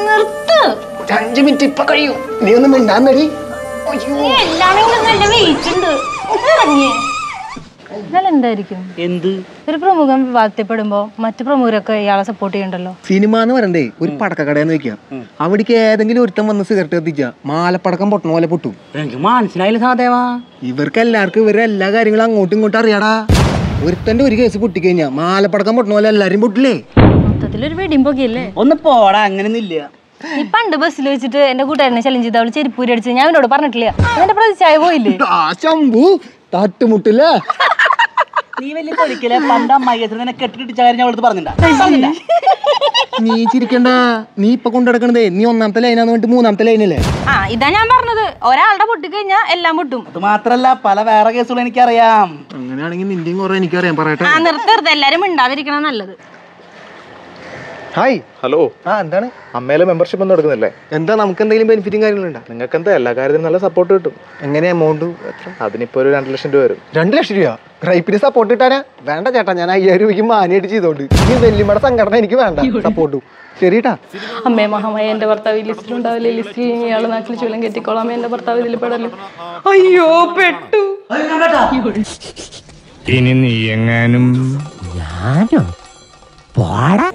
നിർത്ത്. 5 മിനിറ്റ് ഇപ്പൊ കഴിയും. നീ ഒന്നും മിണ്ടാൻ മതി. എന്തായിരിക്കും എന്ത് ഒരു പ്രമുഖൻ വാഴ്ത്തപ്പെടുമ്പോ മറ്റു പ്രമുഖരൊക്കെ ഇയാളെ സപ്പോർട്ട് ചെയ്യണ്ടല്ലോ. സിനിമ എന്ന് പറയണ്ടേ ഒരു പടക്കക്കടയെന്ന് വെക്കാം. അവിടേക്ക് ഏതെങ്കിലും ഒരുത്തം വന്ന് സിഗരറ്റ് കത്തിച്ച മാലപ്പടക്കം പൊട്ടണ പോലെ പൊട്ടും. എനിക്ക് മനസ്സിലായില്ല സാധേവാ. ഇവർക്ക് എല്ലാവർക്കും ഇവരെ എല്ലാ കാര്യങ്ങളും അങ്ങോട്ടും ഇങ്ങോട്ടും അറിയാടാ. ഒരുത്തന്റെ ഒരു കേസ് പൊട്ടിക്കഴിഞ്ഞാ മാലപ്പടക്കം പൊട്ടണ പോലെ എല്ലാരും പൊട്ടില്ലേ. മൊത്തത്തിലൊരു വെടിമ്പൊക്കെയല്ലേ. ഒന്ന് പോടാ, അങ്ങനെയൊന്നുമില്ല. ഈ പണ്ട് ബസ്സിൽ വെച്ചിട്ട് എന്റെ കൂട്ടുകാരനെ ചലഞ്ച് ചെയ്ത് അവള് ചെരിപ്പൂരി അടിച്ച് ഞാൻ അവനോട് പറഞ്ഞിട്ടില്ല. എന്റെ പ്രതിച്ഛായ പോയില്ലേ ശംഭു തട്ടുമുട്ടില്ലേ. നീ വലിയ തൊലിക്കലെ പണ്ട് അമ്മായി കെട്ടിട്ടിച്ച കാര്യം അവളത്ത് പറഞ്ഞിട്ടുണ്ടാ. നീ ചിരിക്കണ്ട. നീ ഇപ്പൊ കൊണ്ടുനടക്കണതേ നീ ഒന്നാമത്തെ ലൈനാന്ന് പറഞ്ഞിട്ട് 3ാമത്തെ ലൈനല്ലേ. ഇതാ ഞാൻ പറഞ്ഞത്. ഒരാളുടെ പൊട്ടിക്കഴിഞ്ഞാ എല്ലാം പൊട്ടും. അത് മാത്രല്ല പല വേറെ കേസുകളും എനിക്കറിയാം. അങ്ങനെയാണെങ്കിൽ നിന്റെയും കുറെ എനിക്കറിയാം. പറയട്ടെ. നിർത്തരുത്. എല്ലാരും മിണ്ടാതിരിക്കണം നല്ലത്. ഹായ്. ഹലോ. എന്താണ്? അമ്മയിലെ മെമ്പർഷിപ്പ് ഒന്നും എടുക്കുന്നില്ലേ? എന്താ നമുക്ക് എന്തെങ്കിലും ബെനിഫിറ്റും കാര്യങ്ങളുണ്ടോ? നിങ്ങൾക്ക് എന്താ എല്ലാ കാര്യത്തിനും നല്ല സപ്പോർട്ട് കിട്ടും. എങ്ങനെയാ എമൗണ്ട്? അതിനിപ്പോ ഒരു 2 ലക്ഷം രൂപ വരും. 2 ലക്ഷം രൂപ റൈപ്പിന് സപ്പോർട്ട് കിട്ടാനാ? വേണ്ട ചേട്ടാ, ഞാൻ 5000 രൂപയ്ക്ക് മാനിയായിട്ട് ചെയ്തോണ്ട്. ഈ വെല്ലിമ്മയുടെ സംഘടന എനിക്ക് വേണ്ട സപ്പോർട്ടും. ശരിട്ടാ. അമ്മേ മഹാമായ എന്റെ ഭർത്താവ് ഈ ലിസ്റ്റിലുണ്ടാവില്ലേ. ലിസ്റ്റ് ഇയാള് നാട്ടിൽ ചൂലം കെട്ടിക്കോളാം. എന്റെ ഭർത്താവ് ഇതിൽ പെടല്ലോ. അയ്യോ പെട്ടു. ഇനി നീ എങ്ങാനും ഞാനോ പോടാ.